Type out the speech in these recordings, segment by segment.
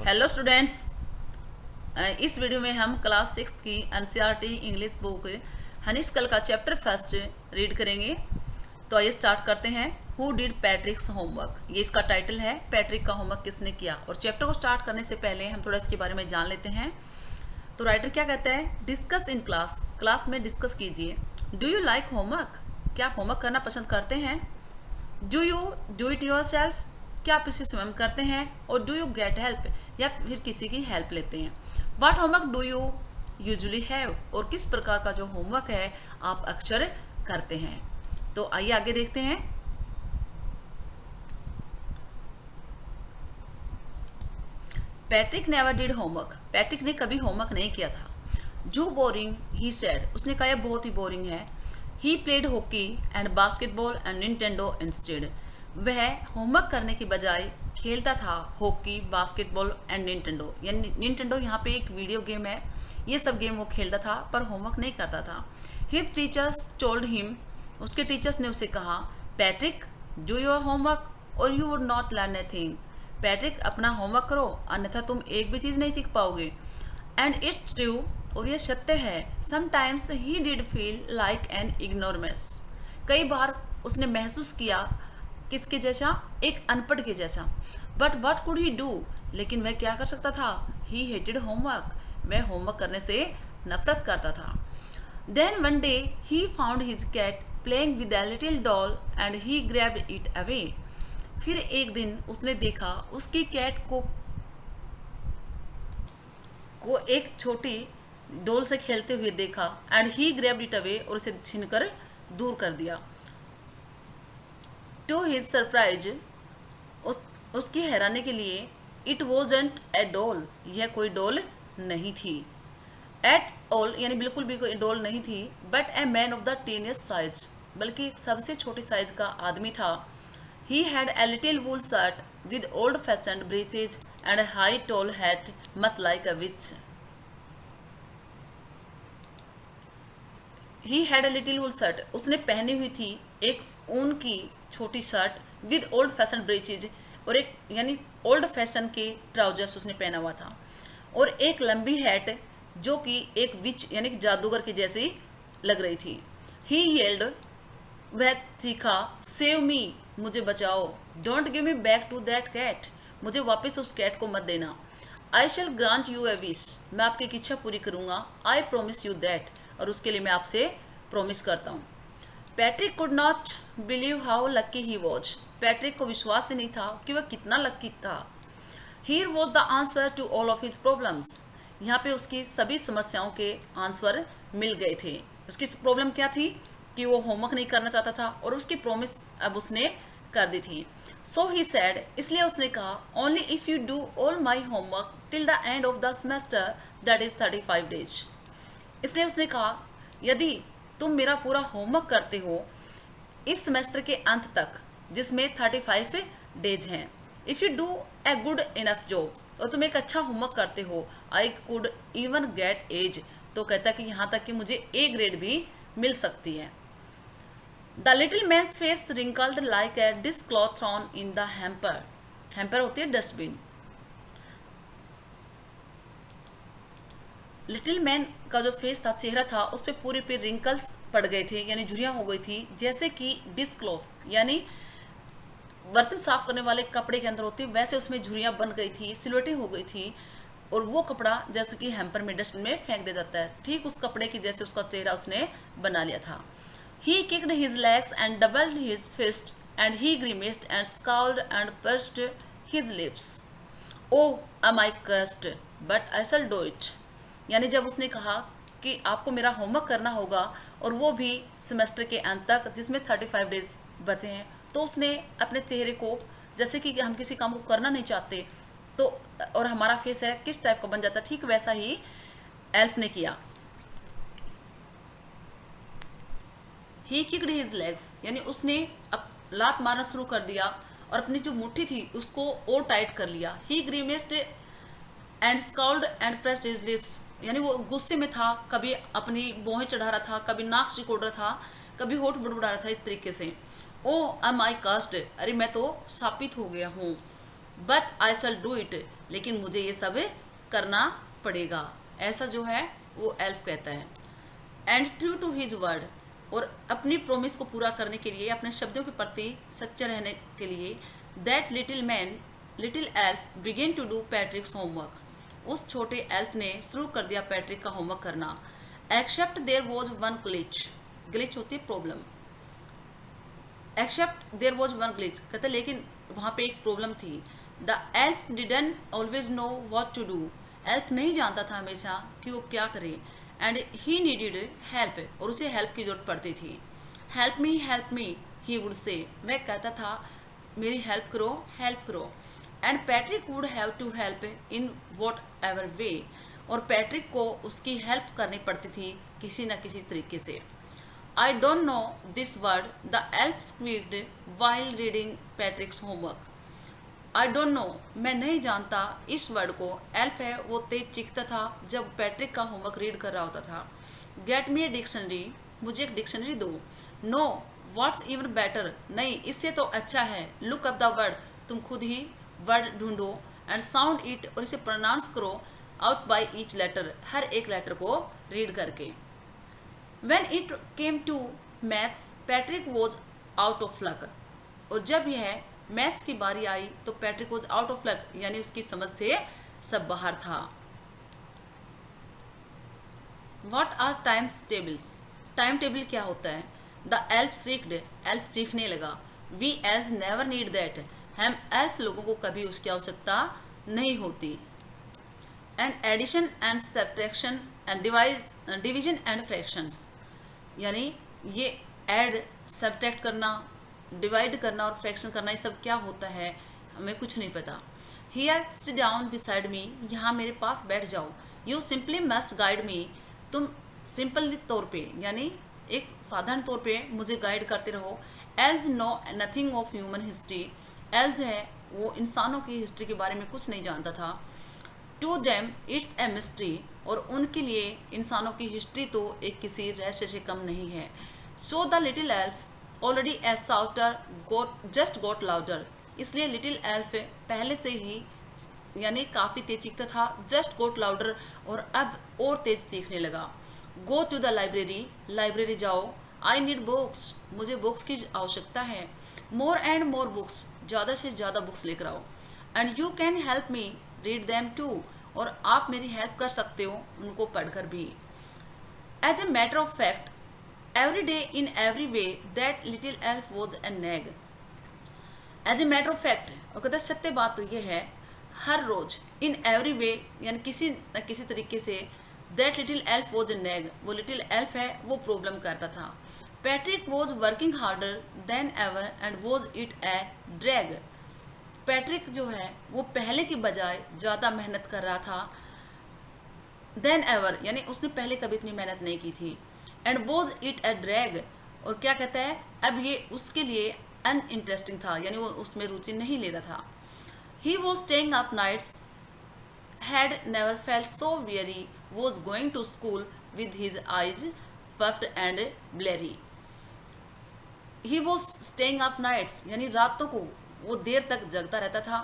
Hello students. इस video में हम क्लास 6 की एनसीईआरटी इंग्लिश बुक हनीश कल का चैप्टर फर्स्ट रीड करेंगे। तो आइए स्टार्ट करते हैं। हु डिड पैट्रिक्स होमवर्क, ये इसका टाइटल है। पैट्रिक का होमवर्क किसने किया। और चैप्टर को स्टार्ट करने से पहले हम थोड़ा इसके बारे में जान लेते हैं। तो राइटर क्या कहता है, डिस्कस इन क्लास, क्लास में डिस्कस कीजिए। डू यू लाइक होमवर्क, क्या आप होमवर्क करना पसंद करते हैं। Do you do it your self, क्या आप इसे स्वयं करते हैं। और डू यू गेट हेल्प, या फिर किसी की हेल्प लेते हैं। What homework do you usually have, और किस प्रकार का जो होमवर्क है आप अक्सर करते हैं। तो आइए आगे देखते हैं। Patrick never did homework, Patrick ने कभी होमवर्क नहीं किया था। जो बोरिंग ही सेड, उसने कहा यह बहुत ही बोरिंग है। He played hockey and basketball and Nintendo instead, वह होमवर्क करने के बजाय खेलता था हॉकी, बास्केटबॉल एंड निंटेंडो। यानी निंटेंडो यहाँ पे एक वीडियो गेम है, ये सब गेम वो खेलता था पर होमवर्क नहीं करता था। हिज टीचर्स टोल्ड हिम, उसके टीचर्स ने उसे कहा, पैट्रिक डू योर होमवर्क और you would not learn anything, Patrick अपना होमवर्क करो अन्यथा तुम एक भी चीज़ नहीं सीख पाओगे। एंड इट्स ट्रू, और यह सत्य है। Sometimes he did feel like an ignoramus, कई बार उसने महसूस किया किसके जैसा, एक अनपढ़ के जैसा। But what could he do, लेकिन वह क्या कर सकता था। ही हेटेड होमवर्क, वह होमवर्क करने से नफरत करता था। Then one day he found his cat playing with a little doll and he grabbed it away, फिर एक दिन उसने देखा उसकी कैट को एक छोटी डोल से खेलते हुए देखा। And he grabbed it away, और उसे छीनकर दूर कर दिया। टू हिज सरप्राइज, उसकी हैरानी के लिए, इट वॉजंट ए डॉल, यह कोई डॉल नहीं थी। एट ऑल, यानी बिल्कुल भी कोई डॉल नहीं थी। But a man of the tiniest size, बल्कि एक सबसे छोटी साइज का आदमी था। He had a little wool shirt with old fashioned breeches and high tall hat much like a witch. He had a little wool shirt, उसने पहनी हुई थी एक ऊन की छोटी shirt with old fashion breeches, और एक यानी ओल्ड फैशन के ट्राउजर्स उसने पहना हुआ था। और एक लंबी हैट जो कि एक विच यानी कि जादूगर की जैसी लग रही थी। ही येल्ड, वह चीखा, सेव मी, मुझे बचाओ। Don't give me back to that cat, मुझे वापस उस कैट को मत देना। I shall grant you a wish, मैं आपकी एक इच्छा पूरी करूंगा। आई प्रोमिस यू दैट, और उसके लिए मैं आपसे प्रोमिस करता हूँ। Patrick could not believe how lucky he was, Patrick को विश्वास ही नहीं था कि वह कितना लक्की था। Here was the answer to all of his problems, यहाँ पे उसकी सभी समस्याओं के आंसर मिल गए थे। उसकी प्रॉब्लम क्या थी कि वो होमवर्क नहीं करना चाहता था, और उसकी प्रॉमिस अब उसने कर दी थी। सो ही सैड, इसलिए उसने कहा, only if you do all my homework till the end of the semester, that is 35 days. इसलिए उसने कहा, यदि तुम मेरा पूरा होमवर्क करते हो इस सेमेस्टर के अंत तक, जिसमें 35 डेज हैं। If you do a good enough job, और तुम एक अच्छा होमवर्क करते हो, I could even get A's, तो कहता कि यहाँ तक कि मुझे ए ग्रेड भी मिल सकती है। The little man face wrinkled like a dish cloth thrown in the hamper, hamper होती है डस्टबिन। लिटिल मैन का जो फेस था, चेहरा था, उस पर पूरे पे रिंकल्स पड़ गए थे, यानी झुर्रियाँ हो गई थी, जैसे कि डिस्क क्लॉथ यानी बर्तन साफ करने वाले कपड़े के अंदर होती, वैसे उसमें झुर्रियाँ बन गई थी, सिलवटें हो गई थी। और वो कपड़ा जैसे कि हैम्पर में डस्टबिन में फेंक दिया जाता है, ठीक उस कपड़े की जैसे उसका चेहरा उसने बना लिया था। He kicked his legs and doubled his fist and he grimaced and scowled and pursed his lips. Oh am I cursed but I shall do it, यानी जब उसने कहा कि आपको मेरा होमवर्क करना होगा, और वो भी सेमेस्टर के अंत तक, जिसमें 35 डेज बचे हैं, तो उसने अपने चेहरे को, जैसे कि हम किसी काम को करना नहीं चाहते तो, और हमारा फेस है किस टाइप का बन जाता है, ठीक वैसा ही एल्फ ने किया। ही किक्ड हिज लेग्स, यानी उसने अब लात मारना शुरू कर दिया, और अपनी जो मुट्ठी थी उसको और टाइट कर लिया। He grimaced and scowled and pressed his lips, यानी वो गुस्से में था, कभी अपनी भौहें चढ़ा रहा था, कभी नाक सिकोड़ रहा था, कभी होठ बुड़बुड़ा रहा था, इस तरीके से। ओ एम आई कास्ट, अरे मैं तो शापित हो गया हूँ। But I shall do it, लेकिन मुझे ये सब करना पड़ेगा, ऐसा जो है वो एल्फ कहता है। And true to his word, और अपनी प्रोमिस को पूरा करने के लिए, अपने शब्दों के प्रति सच्चे रहने के लिए, that little elf began to do Patrick's homework, उस छोटे एल्फ ने शुरू कर दिया पैट्रिक का होमवर्क करना। Except there was one glitch, glitch होती है problem, except there was one glitch कहते लेकिन वहाँ पे एक प्रॉब्लम थी। The elf didn't always know what to do, elf नहीं जानता था हमेशा कि वो क्या करे। एंड ही नीडेड हेल्प, और उसे हेल्प की जरूरत पड़ती थी। Help me he would say, वह कहता था मेरी हेल्प करो। And Patrick would have to help in whatever way, और पैट्रिक को उसकी हेल्प करनी पड़ती थी किसी न किसी तरीके से। I don't know this word, the elf squeaked while reading Patrick's homework. I don't know, मैं नहीं जानता इस वर्ड को, एल्फ है वो तेज चीखता था जब पैट्रिक का होमवर्क रीड कर रहा होता था। गेट मी ए डिक्शनरी, मुझे एक डिक्शनरी दो। नो, व्हाट्स इवन बेटर, नहीं इससे तो अच्छा है। लुक अप द वर्ड, तुम खुद ही वर्ड ढूंढो। एंड साउंड इट, और इसे प्रोनाउंस करो आउट बाई ईच लेटर, हर एक लेटर को रीड करके। When it came to maths, Patrick was out of luck, और जब यह मैथ्स की बारी आई तो Patrick was out of luck, यानी उसकी समझ से सब बाहर था। What are times tables, time table क्या होता है? द एल्फ सीक्ड, एल्फ सीखने लगा। We elves never need that, हम एल्फ लोगों को कभी उसकी आवश्यकता नहीं होती। And addition and subtraction and division and fractions, यानी ये ऐड सब्ट्रैक्ट करना, डिवाइड करना और फ्रैक्शन करना, ये सब क्या होता है हमें कुछ नहीं पता। Here sit down beside me, यहाँ मेरे पास बैठ जाओ। You simply must guide me, तुम सिंपल तौर पे यानी एक साधारण तौर पे मुझे गाइड करते रहो। Elves know nothing of human history, elves है वो इंसानों की हिस्ट्री के बारे में कुछ नहीं जानता था। To them it's a mystery, और उनके लिए इंसानों की हिस्ट्री तो एक किसी रहस्य से कम नहीं है। So the little elf already a shouter just got louder, इसलिए लिटिल एल्फ पहले से ही यानी काफ़ी तेज चीखता था, जस्ट गॉट लाउडर, और अब और तेज चीखने लगा। Go to the library, library जाओ। आई नीड बुक्स, मुझे बुक्स की आवश्यकता है। मोर एंड मोर बुक्स, ज़्यादा से ज़्यादा बुक्स लेकर आओ। And you can help me read them too, और आप मेरी हेल्प कर सकते हो उनको पढ़कर भी। As a matter of fact, every day in every way that little elf was a nag. As a matter of fact, और कहता सत्य बात तो ये है, हर रोज इन एवरी वे यानी किसी न किसी तरीके से, that little elf was a nag, वो लिटिल एल्फ है वो प्रॉब्लम करता था। Patrick was working harder than ever and was it A drag, Patrick जो है वो पहले की बजाय ज़्यादा मेहनत कर रहा था। देन एवर यानी उसने पहले कभी इतनी मेहनत नहीं की थी। And was it A drag, और क्या कहता है अब ये उसके लिए अनइंटरेस्टिंग था, यानी वो उसमें रुचि नहीं ले रहा था। He was staying up nights, had never felt so weary, was going to school with his eyes puffed and bleary. He was staying up nights यानी रातों को वो देर तक जगता रहता था।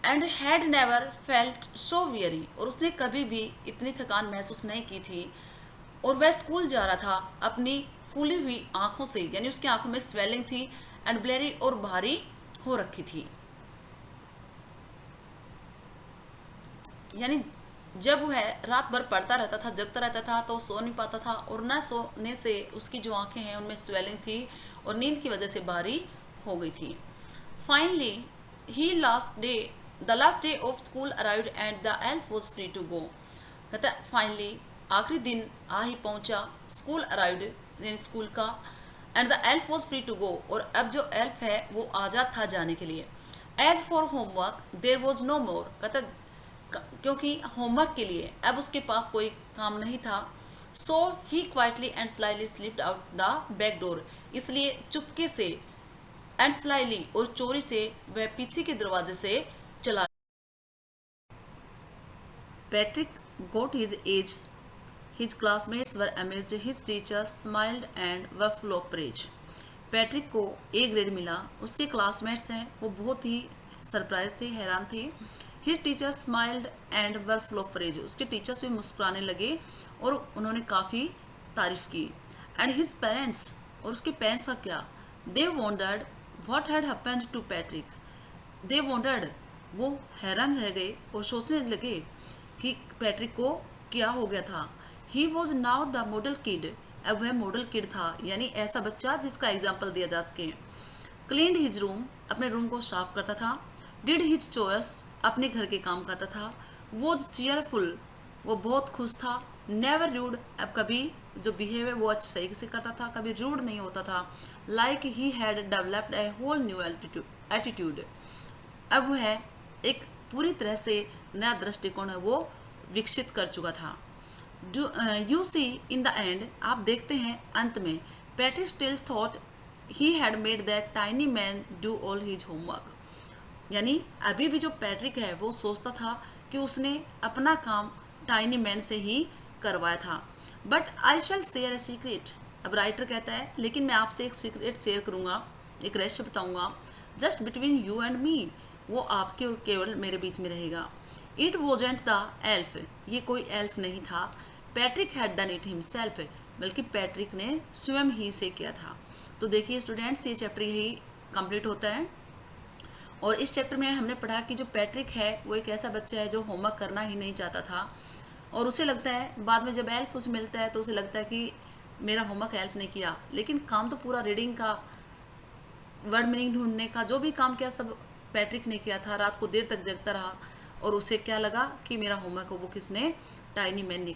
And had never felt so weary, और उसने कभी भी इतनी थकान महसूस नहीं की थी। और वह स्कूल जा रहा था अपनी फूली हुई आंखों से, यानी उसकी आंखों में स्वेलिंग थी, एंड ब्लेरी और भारी हो रखी थी। यानी जब वह रात भर पढ़ता रहता था, जगता रहता था, तो सो नहीं पाता था, और न सोने से उसकी जो आंखें हैं उनमें स्वेलिंग थी और नींद की वजह से भारी हो गई थी। Finally the last day of school arrived and the elf was free to go, कहता फाइनली आखिरी दिन आ ही पहुंचा, स्कूल अराइव्ड स्कूल का, and the elf was free to go, और अब जो एल्फ है वो आज़ाद था जाने के लिए। As for homework there was no more, कहता क्योंकि होमवर्क के लिए अब उसके पास कोई काम नहीं था। So he quietly and slyly slipped out the back door, इसलिए चुपके से एंड स्लाइली और चोरी से वह पीछे के दरवाजे से चला। Patrick got his A's, his classmates were amazed, his teachers smiled and were full of praise. Patrick को ए ग्रेड मिला, उसके क्लासमेट्स हैं वो बहुत ही सरप्राइज थे, हैरान थे। His teacher smiled and were full of praise. उसके टीचर्स भी मुस्कुराने लगे और उन्होंने काफ़ी तारीफ की। एंड हिज पेरेंट्स, और उसके पेरेंट्स का क्या, they wondered what had happened to Patrick. They wondered, वो हैरान रह गए और सोचने लगे कि पैट्रिक को क्या हो गया था। He was now the model kid, अब वह मॉडल किड था, यानी ऐसा बच्चा जिसका एग्जाम्पल दिया जा सके। क्लीन्ड हिज रूम, अपने रूम को साफ करता था। डिड हिज चॉइस, अपने घर के काम करता था। वॉज चीयरफुल, वो बहुत खुश था। नेवर रूड, अब कभी जो बिहेव है वो सही से करता था, कभी रूड नहीं होता था। Like he had developed a whole new attitude, अब वह एक पूरी तरह से नया दृष्टिकोण है वो विकसित कर चुका था। You see in the end, आप देखते हैं अंत में, Patrick still thought he had made that tiny man do all his homework. यानी अभी भी जो पैट्रिक है वो सोचता था कि उसने अपना काम टाइनी मैन से ही करवाया था। But I shall share a secret, अब राइटर कहता है लेकिन मैं आपसे एक सीक्रेट शेयर करूँगा, एक रहस्य बताऊँगा, just between you and me, वो आपके और केवल मेरे बीच में रहेगा। इट वॉजेंट द एल्फ, ये कोई एल्फ नहीं था। Patrick had done it himself, बल्कि पैट्रिक ने स्वयं ही से किया था। तो देखिए स्टूडेंट्स, ये चैप्टर यही कंप्लीट होता है। और इस चैप्टर में हमने पढ़ा कि जो पैट्रिक है वो एक ऐसा बच्चा है जो होमवर्क करना ही नहीं चाहता था, और उसे लगता है बाद में जब एल्फ उसे मिलता है तो उसे लगता है कि मेरा होमवर्क एल्फ ने किया, लेकिन काम तो पूरा रीडिंग का, वर्ड मीनिंग ढूंढने का, जो भी काम किया सब पैट्रिक ने किया था। रात को देर तक जगता रहा और उसे क्या लगा कि मेरा होमवर्क वो किसने, टाइनी मैन ने